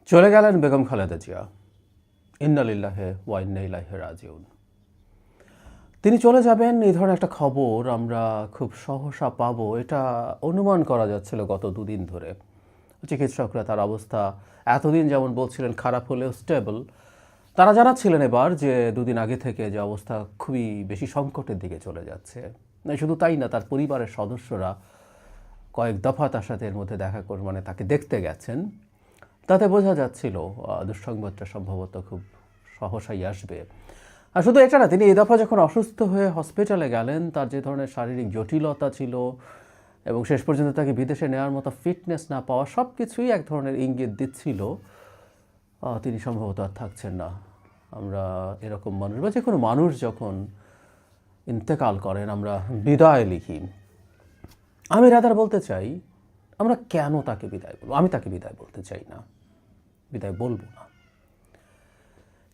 চলে গেলেন বেগম খালেদা জিয়া। ইন্না লিল্লাহি ওয়া ইন্না ইলাইহি রাজিউন। তিনি চলে যাবেন এই ধরনের একটা খবর আমরা খুব সহসা পাবো এটা অনুমান করা যাচ্ছিল গত দুদিন ধরে। চিকিৎসকরা তার অবস্থা এতদিন যেমন বলছিলেন খারাপ হলেও স্টেবল, তারা জানাচ্ছিলেন এবার যে দুদিন আগে থেকে যে অবস্থা খুবই বেশি সংকটের দিকে চলে যাচ্ছে। শুধু তাই না, তার পরিবারের সদস্যরা কয়েক দফা তার সাথে এর মধ্যে দেখা করে তাকে দেখতে গেছেন। তাতে বোঝা যাচ্ছিল দুঃসংবাদটা সম্ভবত খুব সহসাই আসবে। আর শুধু এটা না, তিনি এই দফা যখন অসুস্থ হয়ে হসপিটালে গেলেন, তার যে ধরনের শারীরিক জটিলতা ছিল এবং শেষ পর্যন্ত তাকে বিদেশে নেওয়ার মতো ফিটনেস না পাওয়া, সব কিছুই এক ধরনের ইঙ্গিত দিচ্ছিল তিনি সম্ভবত আর থাকছেন না। আমরা এরকম মানুষ বা যে কোনো মানুষ যখন ইন্তেকাল করেন আমরা বিদায় লিখি। আমি রাদার বলতে চাই আমরা কেন তাকে বিদায় বলবো। আমি তাকে বিদায় বলতে চাই না, বিদায় বলবো না।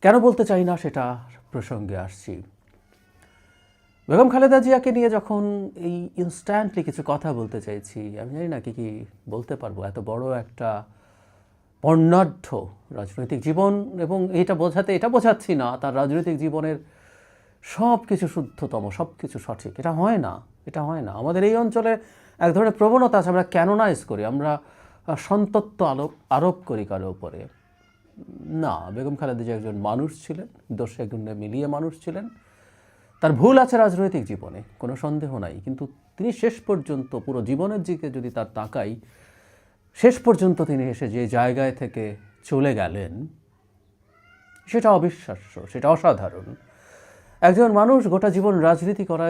কেন বলতে চাই না সেটা প্রসঙ্গে আসছি। বেগম খালেদা জিয়াকে নিয়ে যখন এই ইনস্ট্যান্টলি কিছু কথা বলতে চাইছি, আমি জানি না কি বলতে পারবো। এত বড় একটা বর্ণাঢ্য রাজনৈতিক জীবন, এবং এটা বোঝাচ্ছি না তার রাজনৈতিক জীবনের সব কিছু শুদ্ধতম, সব কিছু সঠিক। এটা হয় না। আমাদের এই অঞ্চলে এক ধরনের প্রবণতা আছে, আমরা ক্যানোনাইজ করি, আমরা সন্তত্ব আরোপ করি কারো উপরে। না, বেগম খালেদা জিয়া একজন মানুষ ছিলেন, দোষে গুণে মিলিয়ে মানুষ ছিলেন। তার ভুল আছে রাজনৈতিক জীবনে, কোনো সন্দেহ নাই, কিন্তু তিনি শেষ পর্যন্ত পুরো জীবনের দিকে যদি তার তাকাই, শেষ পর্যন্ত তিনি এসে যে জায়গায় থেকে চলে গেলেন সেটা অবিশ্বাস্য, সেটা অসাধারণ। একজন মানুষ গোটা জীবন রাজনীতি করা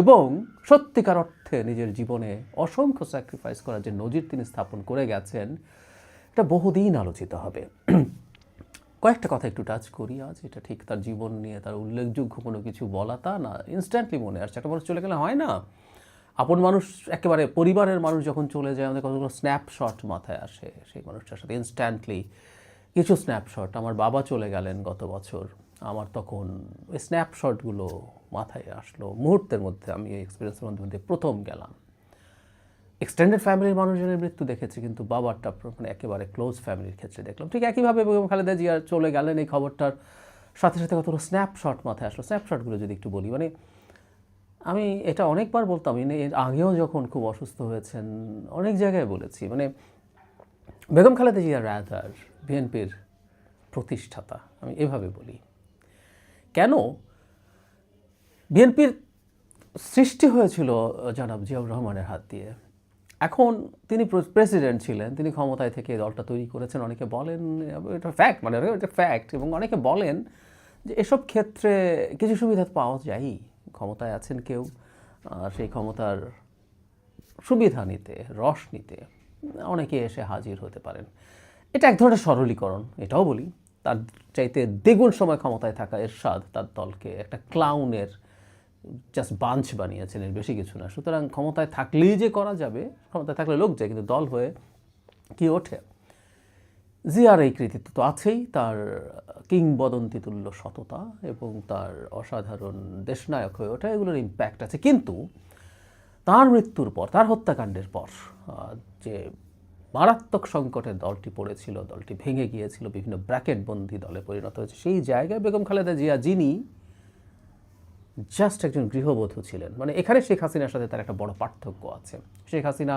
এবং সত্যিকার অর্থে নিজের জীবনে অসংখ্য স্যাক্রিফাইস করার যে নজির তিনি স্থাপন করে গেছেন, এটা বহুদিন আলোচিত হবে। কয়েকটা কথা একটু টাচ করি আজ। এটা ঠিক তার জীবন নিয়ে তার উল্লেখযোগ্য কোনো কিছু বলা তা না, ইনস্ট্যান্টলি মনে আসছে। একটা মানুষ চলে গেলে হয় না, আপন মানুষ একেবারে পরিবারের মানুষ যখন চলে যায় আমাদের কতগুলো স্ন্যাপশট মাথায় আসে সেই মানুষটার সাথে। ইনস্ট্যান্টলি কিছু স্ন্যাপশট, আমার বাবা চলে গেলেন গত বছর, আমার তখন ওই স্ন্যাপশটগুলো মাথায় আসলো মুহূর্তের মধ্যে। আমি এই এক্সপিরিয়েন্সের মধ্যে প্রথম গেলাম। এক্সটেন্ডেড ফ্যামিলির মানুষজনের মৃত্যু দেখেছি, কিন্তু বাবারটা একেবারে ক্লোজ ফ্যামিলির ক্ষেত্রে দেখলাম। ঠিক একইভাবে বেগম খালেদা জিয়া চলে গেলেন, এই খবরটার সাথে সাথে কতগুলো স্ন্যাপশট মাথায় আসলো। স্ন্যাপশটগুলো যদি একটু বলি, আমি এটা অনেকবার বলতাম, এর আগেও যখন খুব অসুস্থ হয়েছেন অনেক জায়গায় বলেছি, বেগম খালেদা জিয়া রাদার বিএনপির প্রতিষ্ঠাতা, আমি এভাবে বলি। কেন? বিএনপির সৃষ্টি হয়েছিল জনাব জিয়াউর রহমানের হাত দিয়ে। এখন তিনি প্রেসিডেন্ট ছিলেন, তিনি ক্ষমতায় থেকে দলটা তৈরি করেছেন। অনেকে বলেন এটা ফ্যাক্ট, এটা ফ্যাক্ট, এবং অনেকে বলেন যে এসব ক্ষেত্রে কিছু সুবিধা পাওয়া যায়। ক্ষমতায় আছেন কেউ, সেই ক্ষমতার সুবিধা নিতে, রস নিতে অনেকে এসে হাজির হতে পারেন। এটা এক ধরনের সরলীকরণ। এটাও বলি, তার চাইতে দ্বিগুণ সময় ক্ষমতায় থাকা এরশাদ তার দলকে একটা ক্লাউনের জাস্ট বাঞ্চ বানিয়েছেন, এর বেশি কিছু না। সুতরাং ক্ষমতায় থাকলেই যে করা যাবে, ক্ষমতায় থাকলে লোক যায়, কিন্তু দল হয়ে কি ওঠে? জিয়ার এই কৃতিত্ব তো আছেই, তার কিংবদন্তি তুল্য সততা এবং তার অসাধারণ দেশনায়ক হয়ে ওঠা, এগুলোর ইম্প্যাক্ট আছে। কিন্তু তার মৃত্যুর পর, তার হত্যাকাণ্ডের পর যে মারাত্মক সংকটের দলটি পড়েছিল, দলটি ভেঙে গিয়েছিল, বিভিন্ন ব্র্যাকেটবন্দি দলে পরিণত হয়েছে, সেই জায়গায় বেগম খালেদা জিয়া, যিনি জাস্ট একজন গৃহবধূ ছিলেন, এখানে শেখ হাসিনার সাথে তার একটা বড় পার্থক্য আছে। শেখ হাসিনা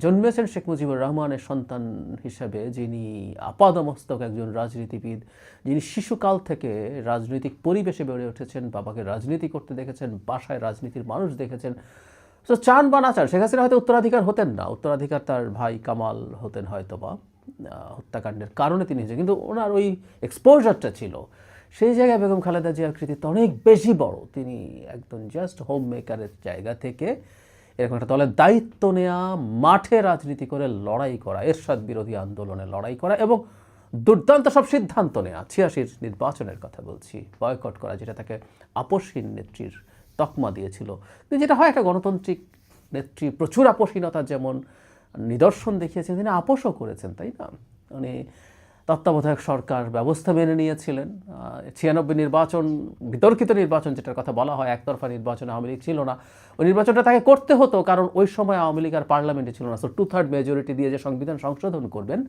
জন্মেছেন শেখ মুজিবুর রহমানের সন্তান হিসেবে, যিনি আপাদমস্তক একজন রাজনীতিবিদ, যিনি শিশুকাল থেকে রাজনৈতিক পরিবেশে বেড়ে উঠেছেন, বাবাকে রাজনীতি করতে দেখেছেন, বাসায় রাজনীতির মানুষ দেখেছেন। তো চান বা না চান, শেখ হাসিনা হয়তো উত্তরাধিকার হতেন না, উত্তরাধিকার তার ভাই কামাল হতেন হয়তো বা, হত্যাকাণ্ডের কারণে তিনি হয়েছেন, কিন্তু ওনার ওই এক্সপোজারটা ছিল। সেই জায়গায় বেগম খালেদা জিয়ার কৃতিত্ব অনেক বেশি বড়। তিনি একদম জাস্ট হোম মেকারের জায়গা থেকে এরকম একটা দলের দায়িত্ব নেওয়া, মাঠে রাজনীতি করে লড়াই করা, এরশাদ বিরোধী আন্দোলনে লড়াই করা এবং দুর্দান্ত সব সিদ্ধান্ত নেওয়া। ৮৬ নির্বাচনের কথা বলছি, বয়কট করা, যেটা তাকে আপসহীন নেত্রীর তকমা দিয়েছিল। কিন্তু যেটা হয় একটা গণতান্ত্রিক নেত্রী, প্রচুর আপসহীনতার যেমন নিদর্শন দেখিয়েছেন, তিনি আপোষও করেছেন, তাই না? তত্ত্বাবধায়ক সরকার ব্যবস্থা মেনে নিয়েছিলেন। ৯৬ নির্বাচন, বিতর্কিত নির্বাচন যেটার কথা বলা হয়, একতরফা নির্বাচন, আওয়ামী লীগ ছিল না, ওই নির্বাচনটা তাকে করতে হতো, কারণ ওই সময় আওয়ামী লীগ আর পার্লামেন্টে ছিল না। সো 2/3 মেজরিটি দিয়ে যে সংবিধান সংশোধন করবেন,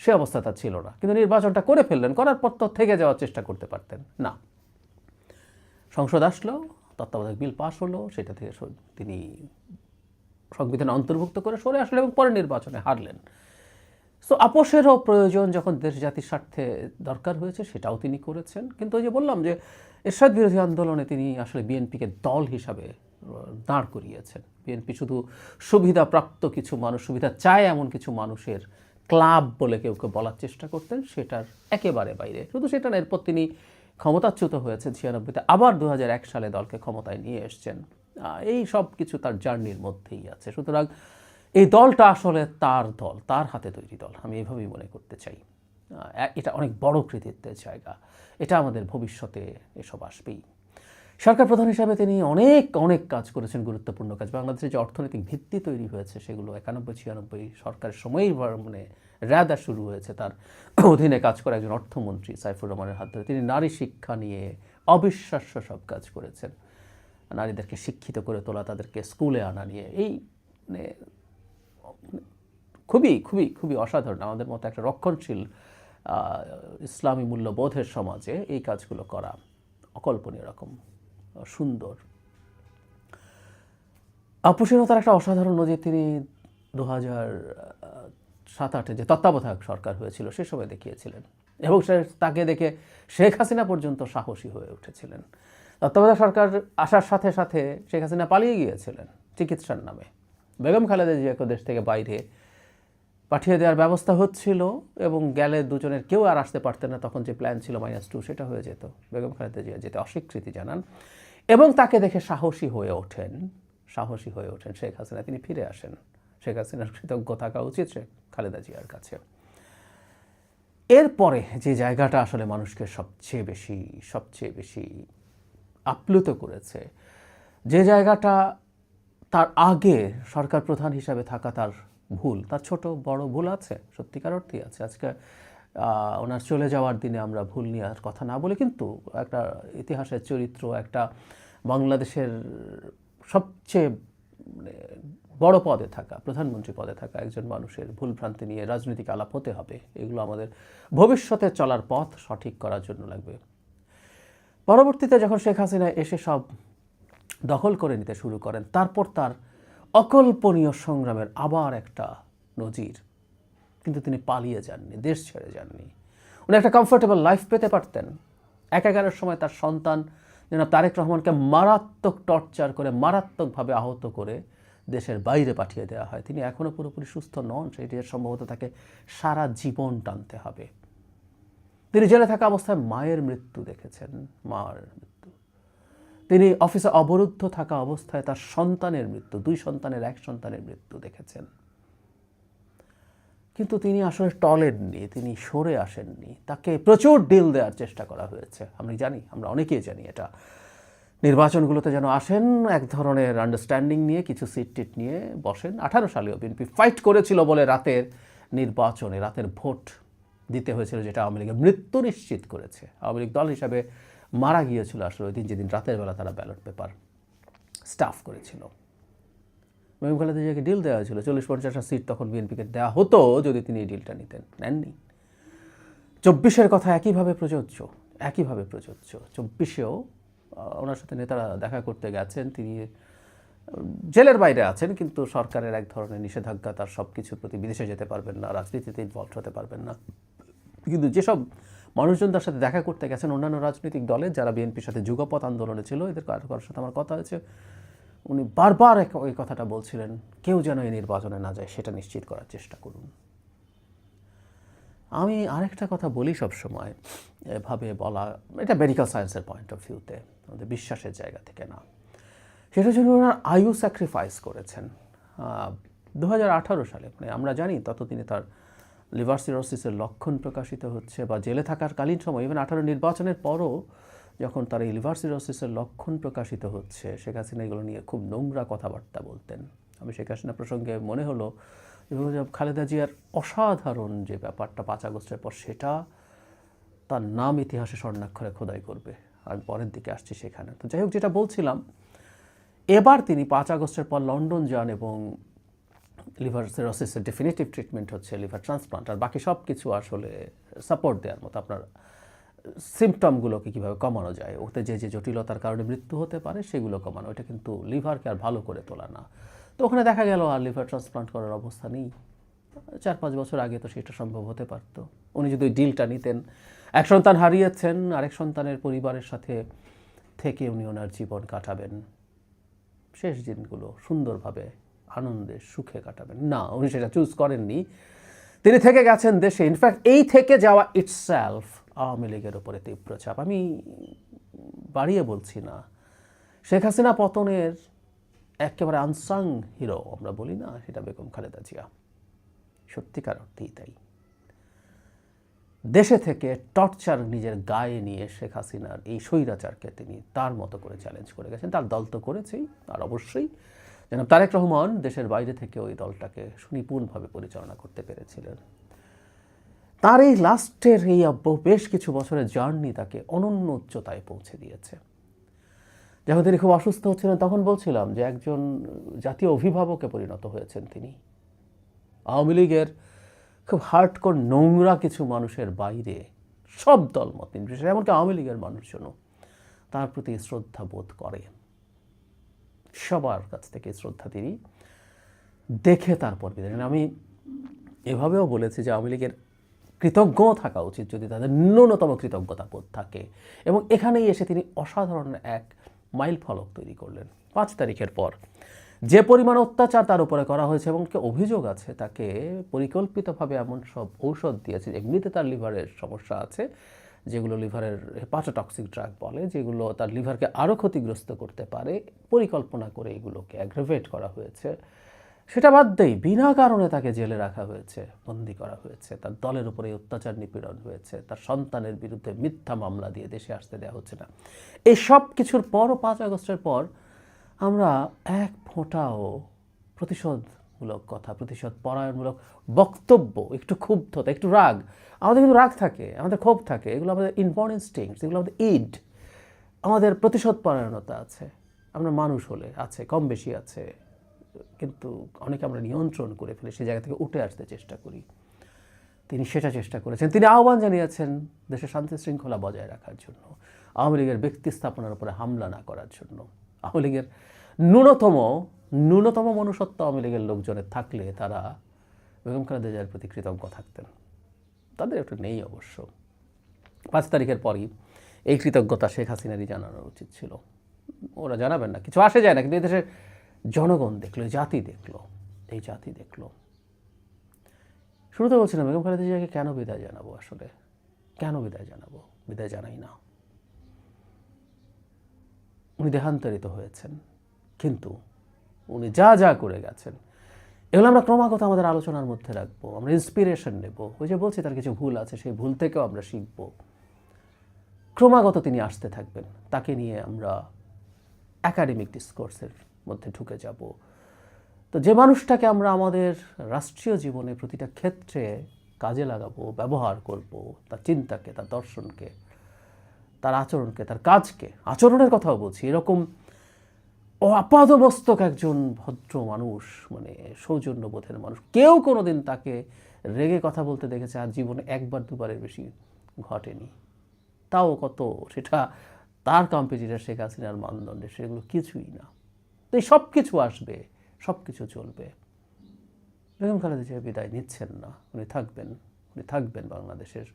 সে অবস্থা তার ছিল না, কিন্তু নির্বাচনটা করে ফেললেন, করার পর তো থেকে যাওয়ার চেষ্টা করতে পারতেন না। সংসদ আসলো, তত্ত্বাবধায়ক বিল পাশ হলো, সেটা থেকে তিনি সংবিধানে অন্তর্ভুক্ত করে সরে আসলেন এবং পরে নির্বাচনে হারলেন। সো আপোষেরও প্রয়োজন যখন দেশ জাতির স্বার্থে দরকার হয়েছে, সেটাও তিনি করেছেন। কিন্তু ওই যে বললাম যে এরশাদ বিরোধী আন্দোলনে তিনি আসলে বিএনপিকে দল হিসাবে দাঁড় করিয়েছেন। বিএনপি শুধু সুবিধাপ্রাপ্ত কিছু মানুষ, সুবিধা চায় এমন কিছু মানুষের ক্লাব বলে কেউ কেউ বলার চেষ্টা করতেন, সেটার একেবারে বাইরে। শুধু সেটা না, এরপর তিনি ক্ষমতাচ্যুত হয়েছেন 96-তে, আবার 2001 সালে দলকে ক্ষমতায় নিয়ে এসছেন। এই সব কিছু তার জার্নির মধ্যেই আছে। সুতরাং এই দলটা আসলে তার দল, তার হাতে তৈরি দল, আমি এইভাবেই মনে করতে চাই। এটা অনেক বড় কৃতিত্বের জায়গা, এটা আমাদের ভবিষ্যতে এসব আসবেই। সরকার প্রধান হিসাবে তিনি অনেক অনেক কাজ করেছেন, গুরুত্বপূর্ণ কাজ। বাংলাদেশের যে অর্থনৈতিক ভিত্তি তৈরি হয়েছে সেগুলো 91-96 সরকারের সময়ই মানে রাদা শুরু হয়েছে তার অধীনে কাজ করা একজন অর্থমন্ত্রী সাইফুর রহমানের হাত ধরে। তিনি নারী শিক্ষা নিয়ে অবিশ্বাস্য সব কাজ করেছেন, নারীদেরকে শিক্ষিত করে তোলা, তাদেরকে স্কুলে আনা নিয়ে, এই মানে খুবই খুবই খুবই অসাধারণ। আমাদের মতো একটা রক্ষণশীল ইসলামী মূল্যবোধের সমাজে এই কাজগুলো করা অকল্পনীয় রকম সুন্দর। আপোষহীনতার একটা অসাধারণ নজির তিনি 2007-08 যে তত্ত্বাবধায়ক সরকার হয়েছিল সে সময় দেখিয়েছিলেন, এবং তাকে দেখে শেখ হাসিনা পর্যন্ত সাহসী হয়ে উঠেছিলেন। তত্ত্বাবধায়ক সরকার আসার সাথে সাথে শেখ হাসিনা পালিয়ে গিয়েছিলেন চিকিৎসার নামে। বেগম খালেদা জিয়াকে দেশ থেকে বাইরে পাঠিয়ে দেওয়ার ব্যবস্থা হচ্ছিল, এবং গেলে দুজনের কেউ আর আসতে পারতেন না। তখন যে প্ল্যান ছিল -2 সেটা হয়ে যেত। বেগম খালেদা জিয়া যেতে অস্বীকৃতি জানান এবং তাকে দেখে সাহসী হয়ে ওঠেন শেখ হাসিনা। তিনি ফিরে আসেন। শেখ হাসিনার কৃতজ্ঞ থাকা উচিত শেখ খালেদা জিয়ার কাছে। এরপরে যে জায়গাটা আসলে মানুষকে সবচেয়ে বেশি আপ্লুত করেছে, যে জায়গাটা তার আগে সরকার প্রধান হিসাবে থাকা তার ভুল, তার ছোট বড় ভুল আছে, সত্যিকার অর্থেই আছে। আজকে ওনার চলে যাওয়ার দিনে আমরা ভুল নিয়ে আর কথা না বলে, কিন্তু একটা ইতিহাসের চরিত্র, একটা বাংলাদেশের সবচেয়ে বড় পদে থাকা, প্রধানমন্ত্রী পদে থাকা একজন মানুষের ভুলভ্রান্তি নিয়ে রাজনৈতিক আলাপ হতে হবে। এগুলো আমাদের ভবিষ্যতে চলার পথ সঠিক করার জন্য লাগবে। পরবর্তীতে যখন শেখ হাসিনা এসে সব দখল করে নিতে শুরু করেন, তারপর তার অকল্পনীয় সংগ্রামের আবার একটা নজির। কিন্তু তিনি পালিয়ে যাননি, দেশ ছেড়ে যাননি। উনি একটা কমফোর্টেবল লাইফ পেতে পারতেন। একাগারের সময় তার সন্তান জনাব তারেক রহমানকে মারাত্মক টর্চার করে, মারাত্মকভাবে আহত করে দেশের বাইরে পাঠিয়ে দেওয়া হয়। তিনি এখনও পুরোপুরি সুস্থ নন, সেটি সম্ভবত তাকে সারা জীবন টানতে হবে। তিনি জেলে থাকা অবস্থায় মায়ের মৃত্যু দেখেছেন, তিনি অফিসে অবরুদ্ধ থাকা অবস্থায় তার সন্তানের মৃত্যু, 2 সন্তানের 1 সন্তানের মৃত্যু দেখেছেন। কিন্তু তিনি আসলে টলেননি, তিনি সরে আসেননি। তাকে প্রচুর ডিল দেওয়ার চেষ্টা করা হয়েছে, আমরা জানি, আমরা অনেকেই জানি এটা। নির্বাচনগুলোতে যেন আসেন এক ধরনের আন্ডারস্ট্যান্ডিং নিয়ে, কিছু সিট টিট নিয়ে বসেন। 18 সালেও বিএনপি ফাইট করেছিল বলে রাতের নির্বাচনে রাতের ভোট দিতে হয়েছিল, যেটা আওয়ামী লীগের মৃত্যু নিশ্চিত করেছে। আওয়ামী লীগ দল হিসাবে মারা গিয়েছিল আসলে ওই দিন, যেদিন রাতের বেলা তারা ব্যালট পেপার স্টাফ করেছিল। বেগম খালেদা জিয়াকে ডিল দেওয়া হয়েছিল, 40-50টা সিট তখন বিএনপিকে দেওয়া হতো যদি তিনি এই ডিলটা নিতেন, নেননি। 24-এর কথা একইভাবে প্রযোজ্য। 24-এও ওনার সাথে নেতারা দেখা করতে গেছেন, তিনি জেলের বাইরে আছেন, কিন্তু সরকারের এক ধরনের নিষেধাজ্ঞা, তার সব কিছুর প্রতি বিদেশে যেতে পারবেন না, রাজনীতিতে ইনভলভ হতে পারবেন না। কিন্তু যেসব মানুষজন তার সাথে দেখা করতে গেছেন অন্যান্য রাজনৈতিক দলের, যারা বিএনপির সাথে যুগপৎ আন্দোলনে ছিল, এদের কারোর সাথে আমার কথা হয়েছে, উনি বারবার ওই কথাটা বলছিলেন, কেউ যেন এই নির্বাচনে না যায় সেটা নিশ্চিত করার চেষ্টা করুন। আমি আরেকটা কথা বলি সবসময়, এভাবে বলা, এটা মেডিকেল সায়েন্সের পয়েন্ট অফ ভিউতে, আমাদের বিশ্বাসের জায়গা থেকে না। সেটার জন্য ওনার আয়ু স্যাক্রিফাইস করেছেন। 2018 সালে, মানে আমরা জানি ততদিনে তার লিভার সিরোসিসের লক্ষণ প্রকাশিত হচ্ছে, বা জেলে থাকার কালীন সময়, ইভেন 18 নির্বাচনের পরও যখন তার এই লিভার সিরোসিসের লক্ষণ প্রকাশিত হচ্ছে, শেখ হাসিনা এগুলো নিয়ে খুব নোংরা কথাবার্তা বলতেন। আমি শেখ হাসিনা প্রসঙ্গে মনে হলো খালেদা জিয়ার অসাধারণ যে ব্যাপারটা 5 আগস্টের পর, সেটা তার নাম ইতিহাসে স্বর্ণাক্ষরে খোদাই করবে। আমি পরের দিকে আসছি সেখানে। তো যাই হোক, যেটা বলছিলাম, এবার তিনি 5 আগস্টের পর লন্ডন যান এবং লিভার সিরোসিসের ডেফিনিটিভ ট্রিটমেন্ট হচ্ছে লিভার ট্রান্সপ্লান্ট, আর বাকি সব কিছু আসলে সাপোর্ট দেওয়ার মতো। আপনার সিমটমগুলোকে কীভাবে কমানো যায়, ওতে যে যে জটিলতার কারণে মৃত্যু হতে পারে সেগুলো কমানো, এটা কিন্তু লিভারকে আর ভালো করে তোলা না। তো ওখানে দেখা গেল আর লিভার ট্রান্সপ্লান্ট করার অবস্থা নেই। 4-5 বছর আগে তো সেটা সম্ভব হতে পারত। উনি যদি ওই ডিলটা নিতেন, এক সন্তান হারিয়েছেন, আরেক সন্তানের পরিবারের সাথে থেকে উনি ওনার জীবন কাটাবেন, শেষ দিনগুলো সুন্দরভাবে আনন্দে সুখে কাটাবেন। না, উনি সেটা চুজ করেননি। তিনি থেকে গেছেন দেশে। ইনফ্যাক্ট এই থেকে যাওয়া ইটসেলফ আওয়ামী লীগের ওপরে তীব্র চাপ। আমি বাড়িয়ে বলছি না, শেখ হাসিনা পতনের একেবারে আনসাং হিরো আমরা বলি না, সেটা বেগম খালেদা জিয়া। সত্যিকার অর্থেই তাই। দেশে থেকে টর্চার নিজের গায়ে নিয়ে শেখ হাসিনার এই স্বৈরাচারকে তিনি তার মতো করে চ্যালেঞ্জ করে গেছেন। তার দল তো করেছেই, আর অবশ্যই জনাব তারেক রহমান দেশের বাইরে থেকে ওই দলটাকে সুনিপুণভাবে পরিচালনা করতে পেরেছিলেন। তার এই লাস্টের এই বেশ কিছু বছরের জার্নি তাকে অনন্য উচ্চতায় পৌঁছে দিয়েছে। যখন তিনি খুব অসুস্থ হচ্ছিলেন তখন বলছিলাম যে একজন জাতীয় অভিভাবকে পরিণত হয়েছেন তিনি। আওয়ামী লীগের খুব হার্ডকোর নোংরা কিছু মানুষের বাইরে সব দলমত নির্বিশেষে, এমনকি আওয়ামী লীগের মানুষজনও তার প্রতি শ্রদ্ধা বোধ করে। সবার কাছ থেকে শ্রদ্ধা তিনি দেখে তারপর বিদায় নেন। আমি এভাবেও বলেছি যে আওয়ামী লীগের কৃতজ্ঞ থাকা উচিত যদি তাদের ন্যূনতম কৃতজ্ঞতা বোধ থাকে, এবং এখানেই এসে তিনি অসাধারণ এক মাইল ফলক তৈরি করলেন। 5 তারিখের পর যে পরিমাণ অত্যাচার তার উপরে করা হয়েছে, এবং অভিযোগ আছে তাকে পরিকল্পিতভাবে এমন সব ঔষধ দিয়েছে, এমনিতে তার লিভারের সমস্যা আছে, যেগুলো লিভারের হেপাটোটক্সিক ড্রাগ বলে, যেগুলো তার লিভারকে আরও ক্ষতিগ্রস্ত করতে পারে, পরিকল্পনা করে এগুলোকে অ্যাগ্রাভেট করা হয়েছে। সেটা বাদ দেই, বিনা কারণে তাকে জেলে রাখা হয়েছে, বন্দি করা হয়েছে, তার দলের উপরে অত্যাচার নিপীড়ন হয়েছে, তার সন্তানের বিরুদ্ধে মিথ্যা মামলা দিয়ে দেশে আসতে দেওয়া হচ্ছে না। এই সব কিছুর পরও 5 আগস্টের পর আমরা এক ফোঁটাও প্রতিশোধমূলক কথা, প্রতিশোধ পরায়ণমূলক বক্তব্য, একটু ক্ষুব্ধতা, একটু রাগ, আমাদের কিন্তু রাগ থাকে, আমাদের ক্ষোভ থাকে, এগুলো আমাদের ইনবর্ন ইনস্টিংক্টস, এগুলো আমাদের ইড, আমাদের প্রতিশোধ পরায়ণতা আছে, আমরা মানুষ হলে আছে, কম বেশি আছে, কিন্তু অনেকে আমরা নিয়ন্ত্রণ করে ফেলে, সেই জায়গা থেকে উঠে আসতে চেষ্টা করি। তিনি সেটা চেষ্টা করেছেন। তিনি আহ্বান জানিয়েছেন দেশের শান্তি শৃঙ্খলা বজায় রাখার জন্য, আওয়ামী লীগের ব্যক্তি স্থাপনার উপরে হামলা না করার জন্য। আওয়ামী লীগের ন্যূনতম মনুষ্যত্ব আওয়ামী লীগের লোকজনের থাকলে তারা বেগম খালেদা জিয়ার প্রতি কৃতজ্ঞ থাকতেন। তাদের একটু নেই অবশ্য। 5 তারিখের পরই এই কৃতজ্ঞতা শেখ হাসিনারই জানানো উচিত ছিল। ওরা জানাবেন না, কিছু আসে যায় না, কিন্তু এই দেশের জনগণ দেখলো, জাতি দেখলো, এই জাতি দেখলো। শুরুতে বলছিলাম বেগম খালেদা জিয়াকে কেন বিদায় জানাবো, আসলে কেন বিদায় জানাবো? বিদায় জানাই না। উনি দেহান্তরিত হয়েছেন, কিন্তু উনি যা যা করে গেছেন এগুলো আমরা ক্রমাগত আমাদের আলোচনার মধ্যে রাখবো, আমরা ইন্সপিরেশন নেব। ওই যে বলছি তার কিছু ভুল আছে, সেই ভুল থেকেও আমরা শিখব। ক্রমাগত তিনি আসতে থাকবেন, তাকে নিয়ে আমরা একাডেমিক ডিসকোর্সের মধ্যে ঢুকে যাব। তো যে মানুষটাকে আমরা আমাদের রাষ্ট্রীয় জীবনে প্রতিটা ক্ষেত্রে কাজে লাগাবো, ব্যবহার করব, তার চিন্তাকে, তার দর্শনকে, তার আচরণকে, তার কাজকে, আচরণের কথাও বলছি, এরকম আপাদমস্তক একজন ভদ্র মানুষ, মানে সৌজন্যবোধের মানুষ, কেউ কোনোদিন তাকে রেগে কথা বলতে দেখেছে আর জীবনে 1-2বারের বেশি ঘটেনি। তাও কত, সেটা তার কম্পিটিটর শেখ হাসিনার মানদণ্ডে সেগুলো কিছুই না। তো এই সব কিছু আসবে, সব কিছু চলবে। বেগম খালেদা জিয়া বিদায় নিচ্ছেন না, উনি থাকবেন বাংলাদেশের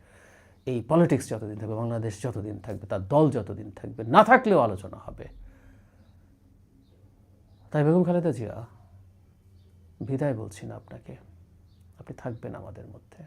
এই পলিটিক্স যতদিন থাকবে, বাংলাদেশ যতদিন থাকবে, তার দল যতদিন থাকবে, না থাকলেও আলোচনা হবে। তাই বেগম খালেদা জিয়া, বিদায় বলছি না আপনাকে, আপনি থাকবেন আমাদের মধ্যে।